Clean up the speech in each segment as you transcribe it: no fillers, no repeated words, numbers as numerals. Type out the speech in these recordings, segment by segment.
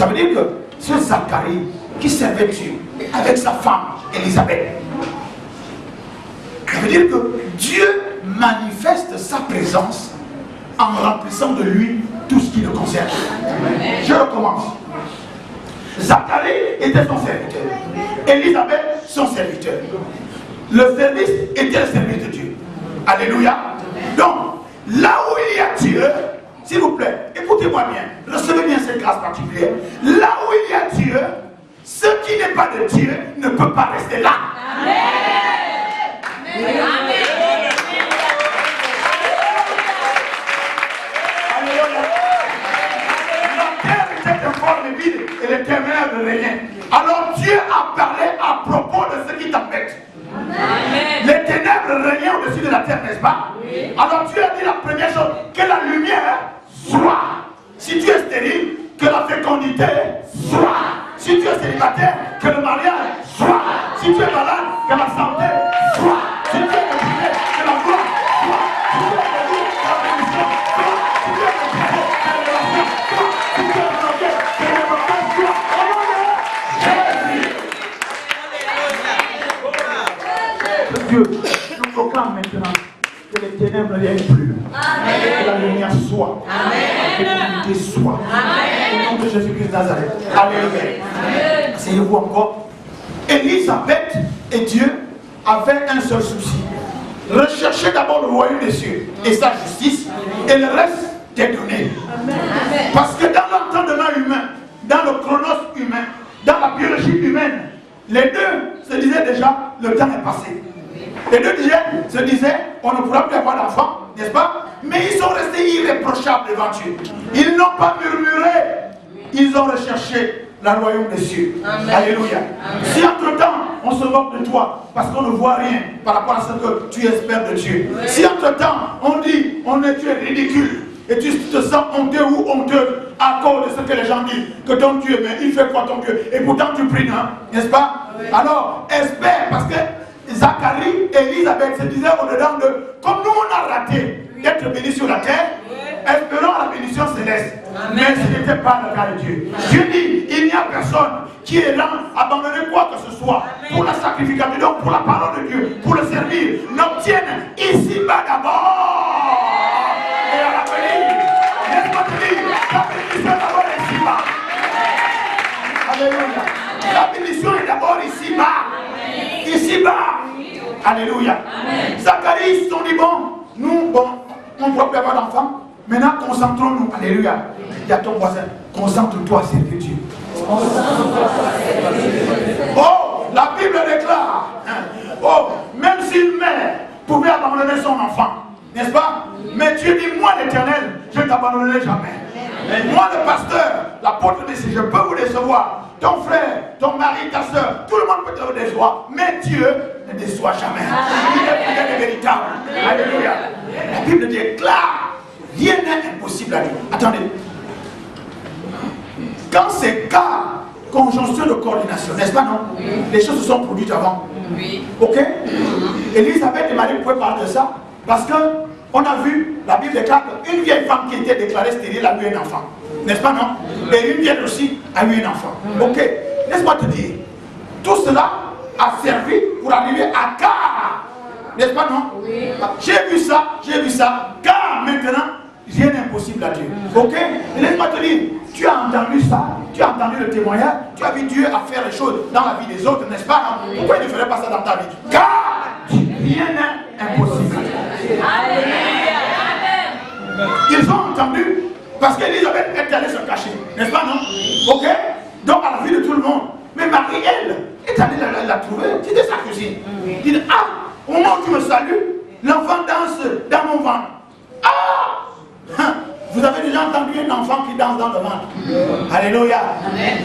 Ça veut dire que ce Zacharie qui servait Dieu avec sa femme Élisabeth, ça veut dire que Dieu manifeste sa présence en remplissant de lui tout ce qui le concerne. Je recommence. Zacharie était son serviteur. Élisabeth, son serviteur. Le service était le service de Dieu. Alléluia. Donc, là où il y a Dieu, s'il vous plaît, écoutez-moi bien, recevez bien cette grâce particulière. Là où il y a Dieu, ce qui n'est pas de Dieu ne peut pas rester là. Amen. Amen. Et les ténèbres rien. Alors Dieu a parlé à propos de ce qui t'embête. Les ténèbres régnaient au-dessus de la terre, n'est-ce pas? Oui. Alors Dieu a dit la première chose, que la lumière soit. Si tu es stérile, que la fécondité soit. Si tu es célibataire, que le mariage soit. Si tu es malade, que la santé soit. Si tu es occupé, que la gloire soit. Si tu es debout, que la bénédiction soit. Si tu es occupé, que la relation soit. Si tu es bloqué, que le blocage soit. Au nom de Jésus. Dieu, nous proclame maintenant que les ténèbres ne viennent plus. Amen. Que la lumière soit. Amen. Que l'unité soit. Amen. Au nom de Jésus-Christ de Nazareth. Alléluia. Asseyez-vous encore. Élisabeth et Dieu avaient un seul souci. Recherchez d'abord le royaume des cieux et sa justice, et le reste t'est donné. Amen. Parce que dans l'entendement humain, dans le chronos humain, dans la biologie humaine, les deux se disaient déjà, le temps est passé. Les deux se disaient, on ne pourra plus avoir d'enfants, n'est-ce pas? Mais ils sont restés irréprochables devant Dieu. Ils n'ont pas murmuré, ils ont recherché le royaume des cieux. Amen. Alléluia. Amen. Si entre-temps, on se moque de toi, parce qu'on ne voit rien par rapport à ce que tu espères de Dieu. Oui. Si entre-temps, on dit, tu es ridicule, et tu te sens honteux ou honteuse à cause de ce que les gens disent, que ton Dieu, mais il fait quoi ton Dieu? Et pourtant tu pries, hein, n'est-ce pas? Oui. Alors, espère, parce que Zacharie et Élisabeth se disaient au-dedans de, comme nous on a raté d'être bénis sur la terre, espérons la bénédiction céleste. Amen. Mais ce n'était pas le cas de Dieu. Amen. Dieu dit, il n'y a personne qui est là à abandonner quoi que ce soit. Amen. Pour la sacrification, pour la parole de Dieu, pour le servir, n'obtienne ici-bas d'abord. Et à l'avenir, laisse-moi te dire, la bénédiction est d'abord ici-bas. Alléluia. La bénédiction est d'abord ici-bas. Ici-bas. Alléluia. Amen. Zacharie, ils ont dit, nous, on ne pourra plus avoir d'enfants. Maintenant, concentrons-nous. Alléluia. Il y a ton voisin. Concentre-toi à servir Dieu. Oh, la Bible déclare. Oh, même si une mère pouvait abandonner son enfant, n'est-ce pas? Mais Dieu dit, moi l'Éternel, je ne t'abandonnerai jamais. Moi le pasteur, l'apôtre dit, je peux vous décevoir. Ton frère, ton mari, ta soeur, tout le monde peut te décevoir. Mais Dieu ne déçoit jamais. Il est fidèle et véritable. Alléluia. La Bible déclare, rien n'est impossible à Dieu. Attendez. Quand c'est cas, conjonction de coordination, n'est-ce pas, non? Oui. Les choses se sont produites avant. Oui. Ok? Élisabeth et Marie pouvaient parler de ça parce qu'on a vu, la Bible déclare qu'une vieille femme qui était déclarée stérile a eu un enfant. N'est-ce pas, non? Et une vieille aussi a eu un enfant. Ok? Laisse-moi te dire, tout cela a servi pour arriver à Car. N'est-ce pas, non? Oui. J'ai vu ça, car maintenant, rien n'est impossible à Dieu. Ok? Et laisse-moi te dire, tu as entendu ça, tu as entendu le témoignage, tu as vu Dieu à faire les choses dans la vie des autres, n'est-ce pas, non? Pourquoi il ne ferait pas ça dans ta vie? Car rien n'est impossible à Dieu. Alléluia. Ils ont entendu, parce qu'Élisabeth est allée se cacher, n'est-ce pas, non? Ok? Donc à la vue de tout le monde. Mais Marie, elle, est allée la trouver, c'était sa cousine. Il dit, ah, au moment où tu me salues, l'enfant danse dans mon ventre. Ah! Vous avez déjà entendu un enfant qui danse dans le ventre? Alléluia.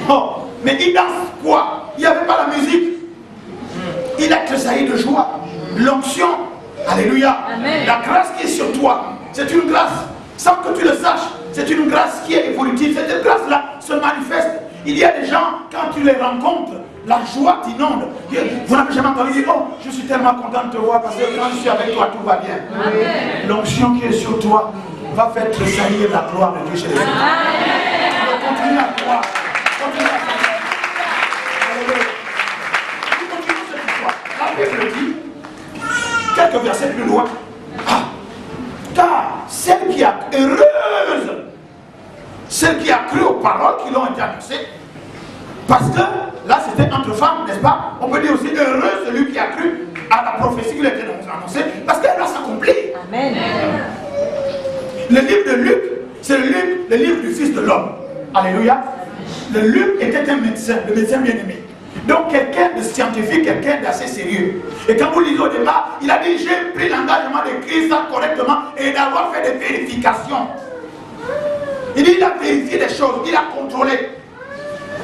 Oh, mais il danse quoi? Il n'y avait pas la musique. Il a tressailli de joie. L'onction. Alléluia. Amen. La grâce qui est sur toi, c'est une grâce, sans que tu le saches, c'est une grâce qui est évolutive. Cette grâce-là se manifeste. Il y a des gens, quand tu les rencontres, la joie t'inonde. Vous n'avez jamais entendu dire, oh, je suis tellement content de te voir parce que quand je suis avec toi, tout va bien. L'onction qui est sur toi va faire tressaillir la gloire de Dieu chez les gens. Continue à croire. quelques versets plus loin. Ah, car celle qui a heureuse, celle qui a cru aux paroles qui l'ont été annoncées, parce que là c'était entre femmes, n'est-ce pas? On peut dire aussi heureux celui qui a cru à la prophétie qui lui a été annoncée, parce qu'elle va s'accomplir. Amen. Le livre de Luc, c'est le livre du Fils de l'homme. Alléluia. Le Luc était un médecin, le médecin bien-aimé. Donc quelqu'un de scientifique, quelqu'un d'assez sérieux. Et quand vous lisez au départ, il a dit j'ai pris l'engagement d'écrire ça correctement et d'avoir fait des vérifications. Il dit il a vérifié des choses, il a contrôlé.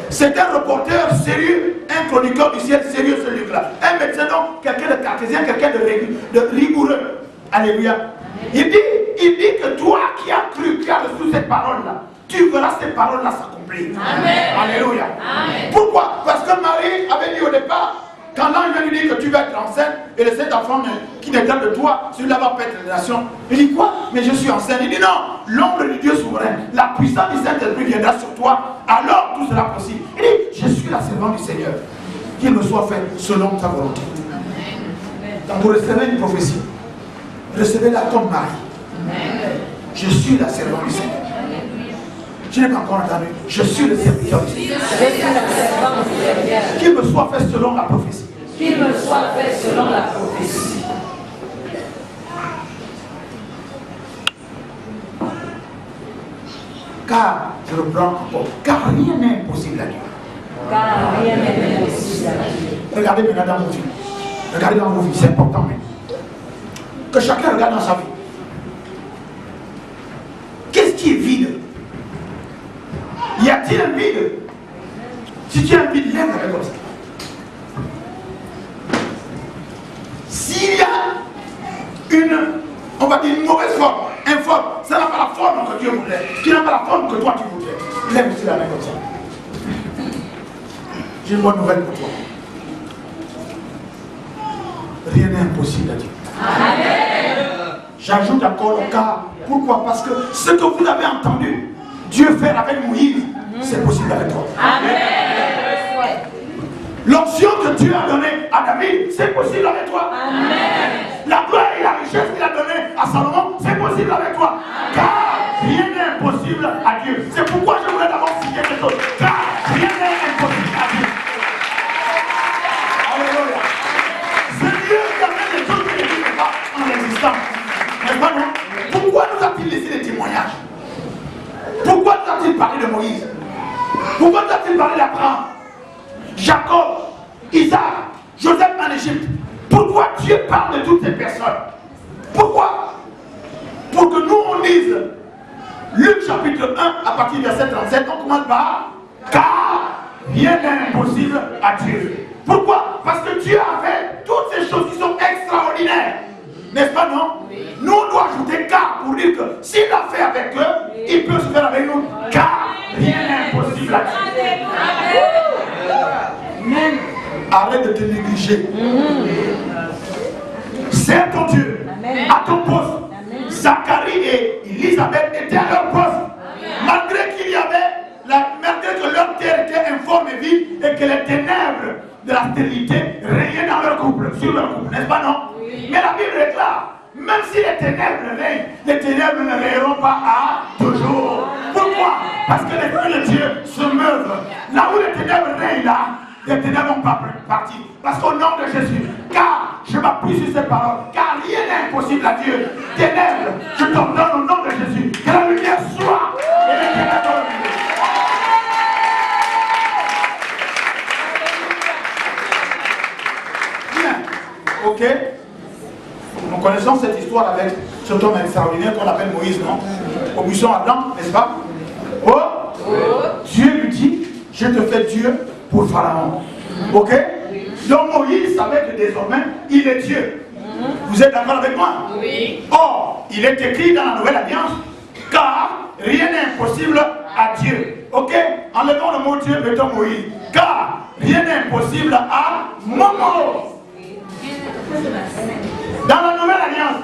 C'est un reporter sérieux, un chroniqueur du ciel sérieux ce livre-là. Un médecin donc, quelqu'un de cartésien, quelqu'un de rigoureux. Alléluia. Il dit que toi qui as cru, qui as reçu cette parole-là, tu verras ces paroles-là s'accomplir. Alléluia. Amen. Pourquoi? Parce que Marie avait dit au départ, quand l'ange lui dit que tu vas être enceinte, et le Saint-Enfant qui n'est pas de toi, celui-là va perdre la nation. Il dit quoi? Mais je suis enceinte. Il dit non, l'ombre du Dieu souverain, la puissance du Saint-Esprit viendra sur toi, alors tout sera possible. Il dit, je suis la servante du Seigneur, qu'il me soit fait selon ta volonté. Quand vous recevez une prophétie, recevez-la comme Marie. Je suis la servante du Seigneur. Je n'ai pas encore entendu. Je suis le serviteur du Seigneur. Qu'il me soit fait selon la prophétie. Qu'il me soit fait selon la prophétie. Car, je reprends encore, car rien n'est impossible à Dieu. Car rien n'est impossible à Dieu. Regardez maintenant dans vos vies. Regardez dans vos vies, c'est important même. Que chacun regarde dans sa vie. Qu'est-ce qui est vide? Y a-t-il un vide? Si tu as un vide, lève-le comme ça. S'il y a on va dire une mauvaise forme, informe, ça n'a pas la forme que Dieu voulait, qui n'a pas la forme que toi tu voulais, lève aussi la main comme ça. J'ai une bonne nouvelle pour toi. Rien n'est impossible à Dieu. Amen. J'ajoute encore le cas. Pourquoi? Parce que ce que vous avez entendu Dieu faire avec Moïse, c'est possible avec toi. Amen. L'option que Dieu a donnée à David, c'est possible avec toi. Amen. La gloire et la richesse qu'il a donnée à Salomon, c'est possible avec toi. Amen. Car rien n'est impossible à Dieu. C'est pourquoi je voulais d'abord citer quelque chose. Car rien n'est impossible à Dieu. Alléluia. C'est Dieu qui amène les choses qui n'existent pas en existence. N'est-ce pas non? Pourquoi nous a-t-il laissé des témoignages? Pourquoi nous a-t-il parlé de Moïse? Pourquoi nous a-t-il parlé d'Abraham, Jacob, Isaac, Joseph en Égypte? Pourquoi Dieu parle de toutes ces personnes? Pourquoi? Pour que nous on lise Luc chapitre 1 à partir du verset 37, on commence par car rien n'est impossible à Dieu. Pourquoi? Parce que Dieu a fait toutes ces choses qui sont extraordinaires. N'est-ce pas non? Oui. Nous on doit ajouter car pour dire que s'il a fait avec eux, oui, il peut se faire avec nous. Car rien n'est impossible à Dieu. Amen. Arrête de te négliger. Sers ton Dieu. Amen. À ton poste. Amen. Zacharie et Élisabeth étaient à leur poste. Amen. Malgré qu'il y avait, malgré que leur terre était informe et vide et que les ténèbres de la stérilité régnaient dans leur couple, sur leur couple, n'est-ce pas non? Oui. Mais la Bible déclare, même si les ténèbres règnent, les ténèbres ne régneront pas à toujours. Pourquoi? Parce que l'Esprit de Dieu se meuvent. Là où les ténèbres règnent, là, les ténèbres vont pas partir. Parce qu'au nom de Jésus, car je m'appuie sur ces paroles, car rien n'est impossible à Dieu. Ténèbres, je t'ordonne au nom de Jésus, que la lumière soit et les ténèbres. Bien, ok. Nous connaissons cette histoire avec cet homme extraordinaire qu'on appelle Moïse, non? Au buisson Adam, n'est-ce pas? Dieu lui dit, je te fais Dieu pour Pharaon. Ok? Donc Moïse savait que désormais, il est Dieu. Vous êtes d'accord avec moi? Oui. Or, il est écrit dans la Nouvelle Alliance, car rien n'est impossible à Dieu. Ok? Enlevons le mot Dieu, mettons Moïse. Car rien n'est impossible à Momo. Dans la Nouvelle Alliance,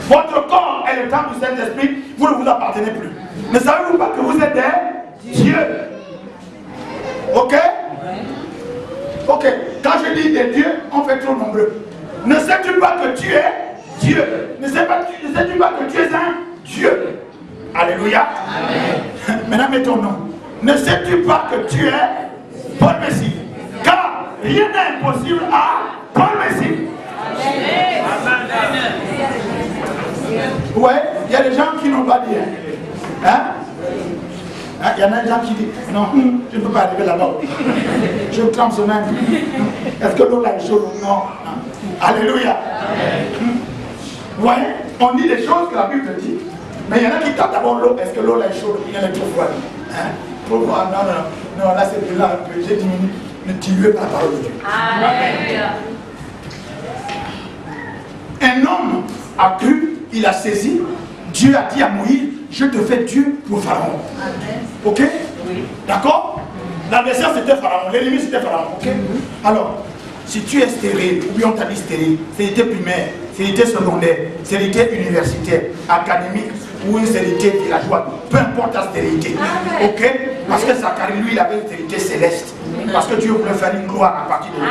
votre corps est le temple du Saint-Esprit, vous ne vous appartenez plus. Ne savez-vous pas que vous êtes des dieux? Ok? Ok, quand je dis des dieux, on fait trop nombreux. Ne sais-tu pas que tu es Dieu? Ne sais-tu pas que tu es un Dieu? Alléluia. Amen. Maintenant, mets ton nom. Ne sais-tu pas que tu es Paul Messie? Car rien n'est impossible à Paul Messie. Ouais, il y a des gens qui n'ont pas dit. Hein? Il y en a des gens qui disent non, je ne peux pas arriver là-bas. Je me trempe sur main. Est-ce que l'eau là est chaude? Non. Alléluia. Vous voyez, on dit des choses que la Bible dit. Mais il y en a qui tapent d'abord l'eau. Est-ce que l'eau là est chaude? Il y en a trop froide. Hein? Trop froid. Non, là c'est là un peu. J'ai diminué. Ne diluez pas la parole de Dieu. Alléluia. Un homme a cru, il a saisi. Dieu a dit à Moïse, je te fais Dieu pour Pharaon. Amen. Ok? Oui. D'accord? L'adversaire c'était Pharaon, l'ennemi c'était Pharaon. Ok? Alors, si tu es stérile, ou bien on t'a dit stérile, stérilité primaire, stérilité secondaire, stérilité universitaire, académique, ou une stérilité villageoise, peu importe la stérilité. Ok? Parce que Zacharie, lui, il avait une stérilité céleste. Parce que Dieu voulait faire une gloire à partir de lui.